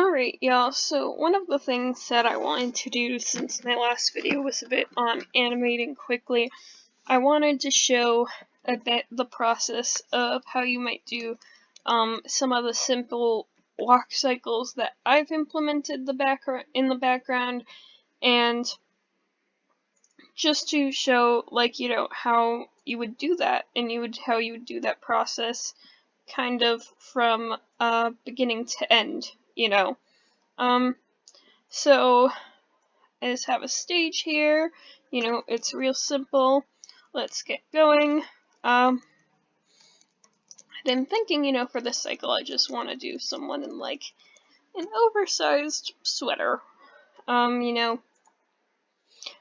Alright, y'all, so one of the things that I wanted to do since my last video was a bit on animating quickly, I wanted to show a bit the process of how you might do some of the simple walk cycles that I've implemented in the background, and just to show, like, how you would do that, and how you would do that process kind of from beginning to end, So I just have a stage here, it's real simple. Let's get going. And I'm thinking, for this cycle, I just want to do someone in, like, an oversized sweater. I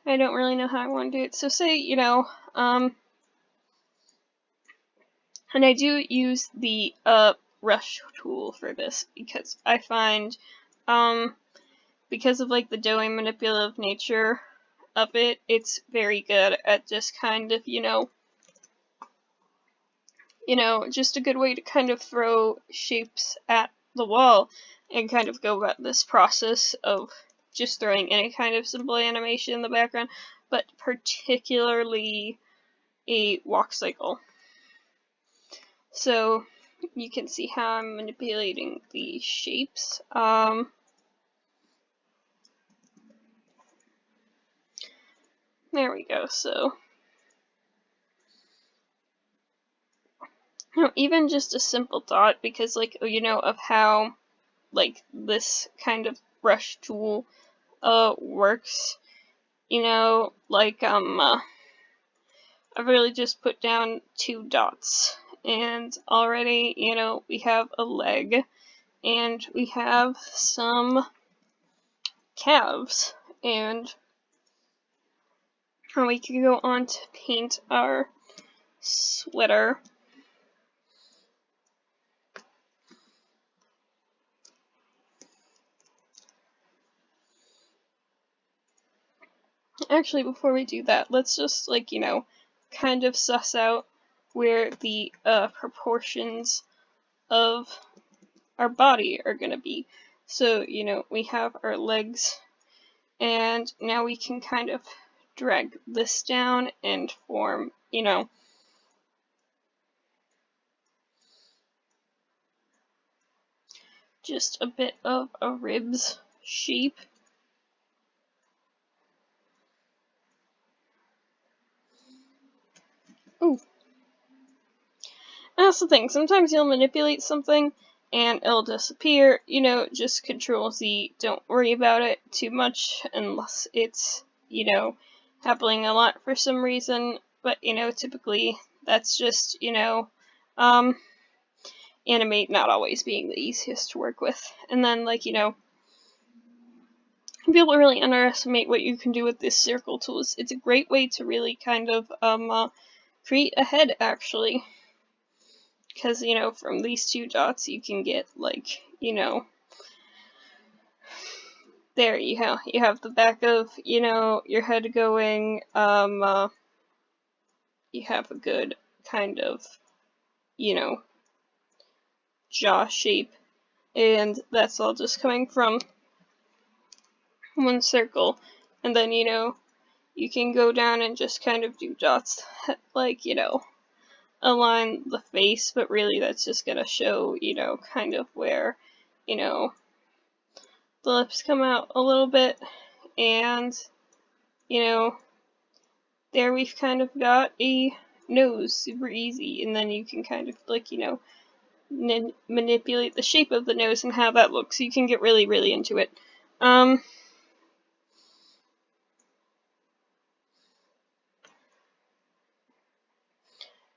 don't really know how I want to do it. So say, and I do use the, brush tool for this, because I find, because of, like, the doughy manipulative nature of it, it's very good at just kind of, just a good way to kind of throw shapes at the wall and kind of go about this process of just throwing any kind of simple animation in the background, but particularly a walk cycle. So you can see how I'm manipulating the shapes. There we go. So even just a simple dot, because, like, of how, like, this kind of brush tool works, like, I've really just put down 2 dots, and already, we have a leg, and we have some calves, and we can go on to paint our sweater. Actually, before we do that, let's just, like, kind of suss out where the proportions of our body are gonna be. So, we have our legs, and now we can kind of drag this down and form, just a bit of a ribs shape. Ooh. That's the thing, sometimes you'll manipulate something and it'll disappear, just Control Z, don't worry about it too much unless it's, happening a lot for some reason, but, typically that's just, Animate not always being the easiest to work with. And then, like, people really underestimate what you can do with this circle tool. It's a great way to really kind of, create a head, actually. Because, from these 2 dots you can get, like, there you have the back of, your head going, you have a good kind of, jaw shape, and that's all just coming from one circle. And then, you can go down and just kind of do dots that, like, align the face, but really that's just gonna show, kind of where, the lips come out a little bit, and, there we've kind of got a nose, super easy, and then you can kind of, like, manipulate the shape of the nose and how that looks. You can get really, really into it.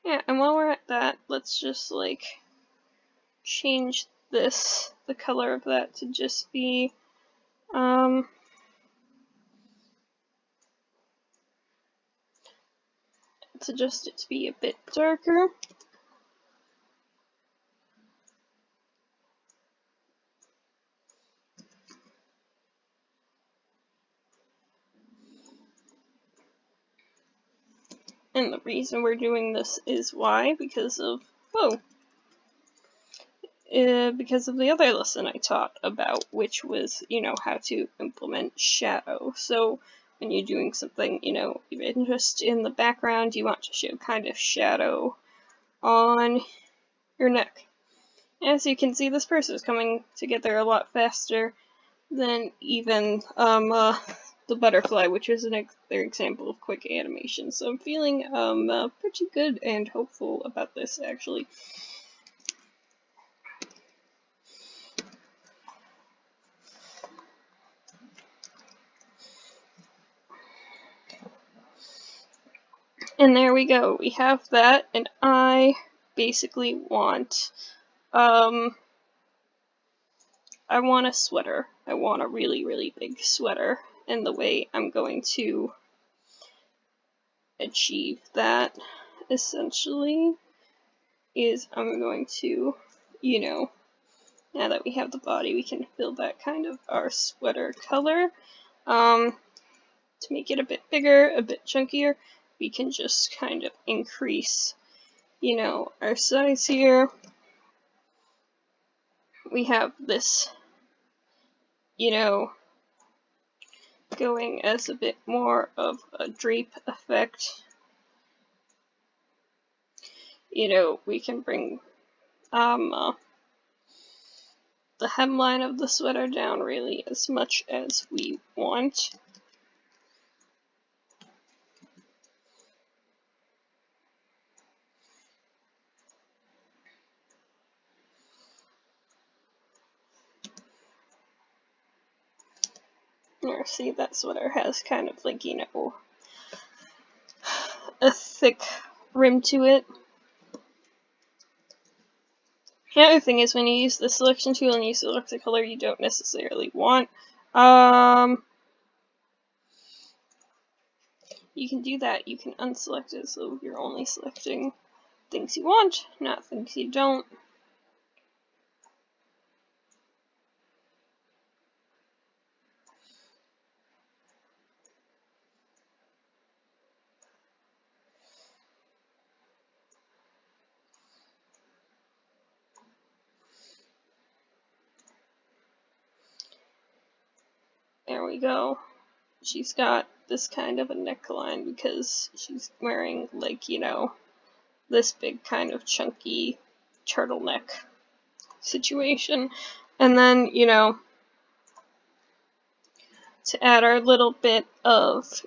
Yeah, and while we're at that, let's just, like, change the color of that to just be, let's adjust it to be a bit darker. And the reason we're doing this is why? Because of, because of the other lesson I taught about, which was, how to implement shadow. So when you're doing something, even just in the background, you want to show kind of shadow on your neck. As you can see, this person is coming together a lot faster than even the butterfly, which is another example of quick animation. So I'm feeling pretty good and hopeful about this, actually. And there we go. We have that, and I basically want I want a sweater. I want a really, really big sweater, and the way I'm going to achieve that, essentially, is I'm going to, now that we have the body, we can fill that kind of our sweater color. To make it a bit bigger, a bit chunkier, we can just kind of increase, our size here. We have this, going as a bit more of a drape effect. We can bring the hemline of the sweater down really as much as we want. There, see, that sweater has kind of like, a thick rim to it. The other thing is when you use the selection tool and you select a color you don't necessarily want, you can do that. You can unselect it so you're only selecting things you want, not things you don't. There we go. She's got this kind of a neckline because she's wearing, like, this big kind of chunky turtleneck situation. And then, to add our little bit of,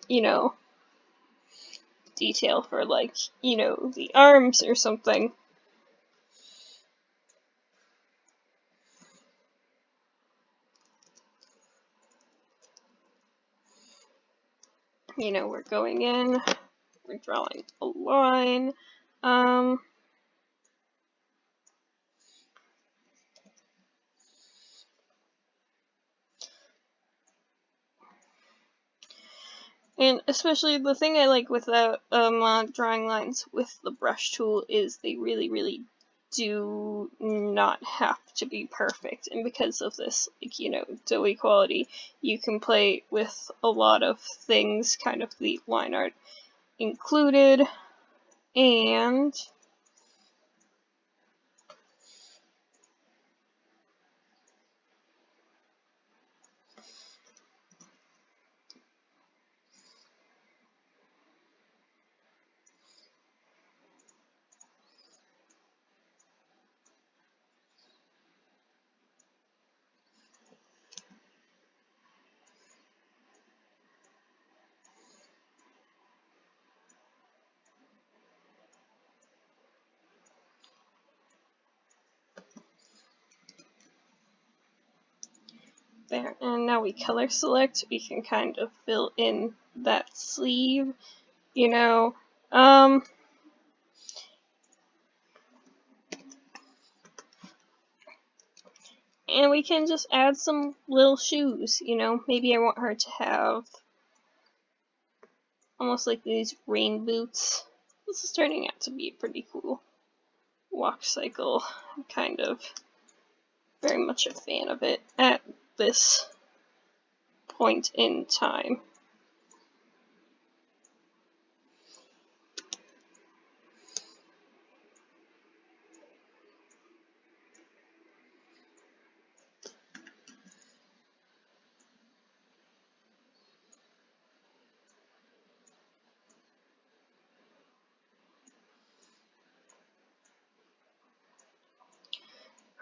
detail for, like, the arms or something. We're going in, we're drawing a line. And especially the thing I like with the drawing lines with the brush tool is they really, really do not have to be perfect. And because of this, like, doughy quality, you can play with a lot of things, kind of the line art included. And there, and now we color select, we can kind of fill in that sleeve, and we can just add some little shoes, maybe I want her to have almost like these rain boots. This is turning out to be a pretty cool walk cycle. I'm kind of very much a fan of it at this point in time.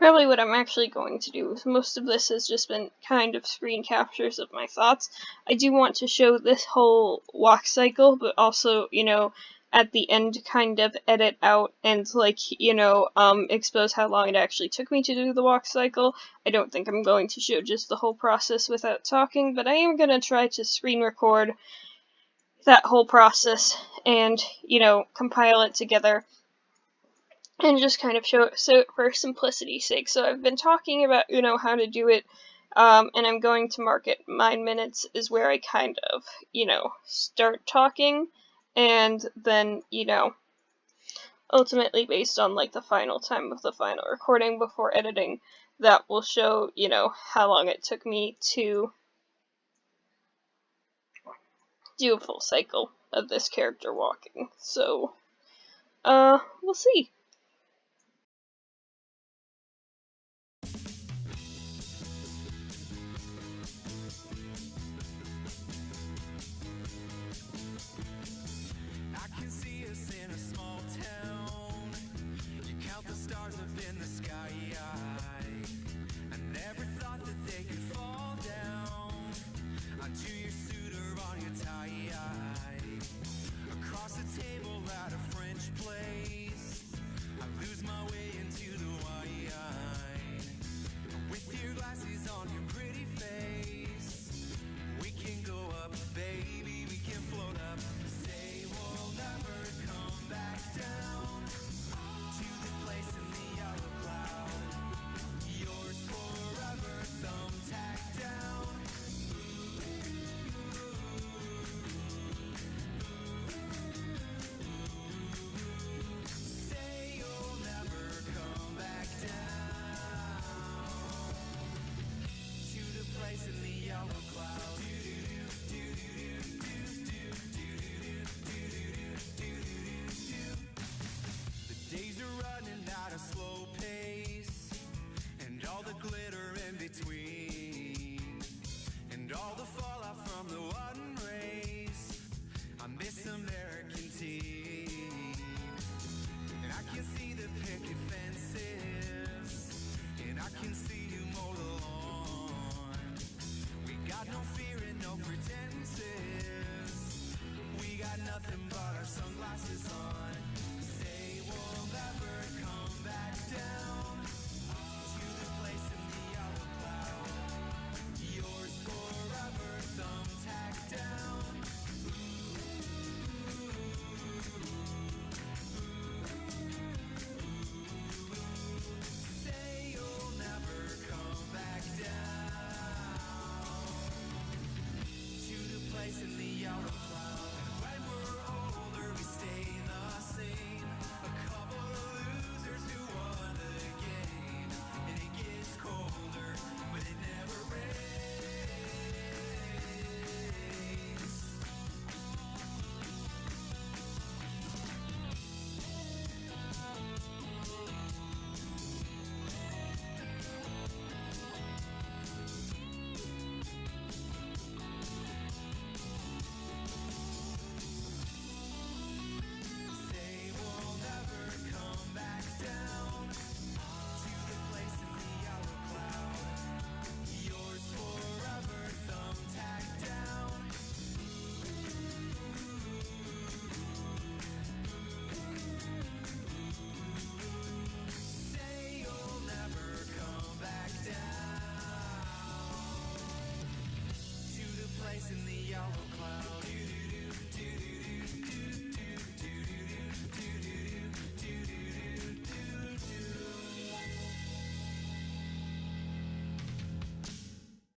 probably what I'm actually going to do. Most of this has just been kind of screen captures of my thoughts. I do want to show this whole walk cycle, but also, you know, at the end kind of edit out and, like, you know, expose how long it actually took me to do the walk cycle. I don't think I'm going to show just the whole process without talking, but I am going to try to screen record that whole process and, you know, compile it together and just kind of show it so for simplicity's sake. So I've been talking about, you know, how to do it, and I'm going to mark it 9 minutes is where I kind of, you know, start talking, and then, you know, ultimately based on, like, the final time of the final recording before editing, that will show, you know, how long it took me to do a full cycle of this character walking. So, we'll see.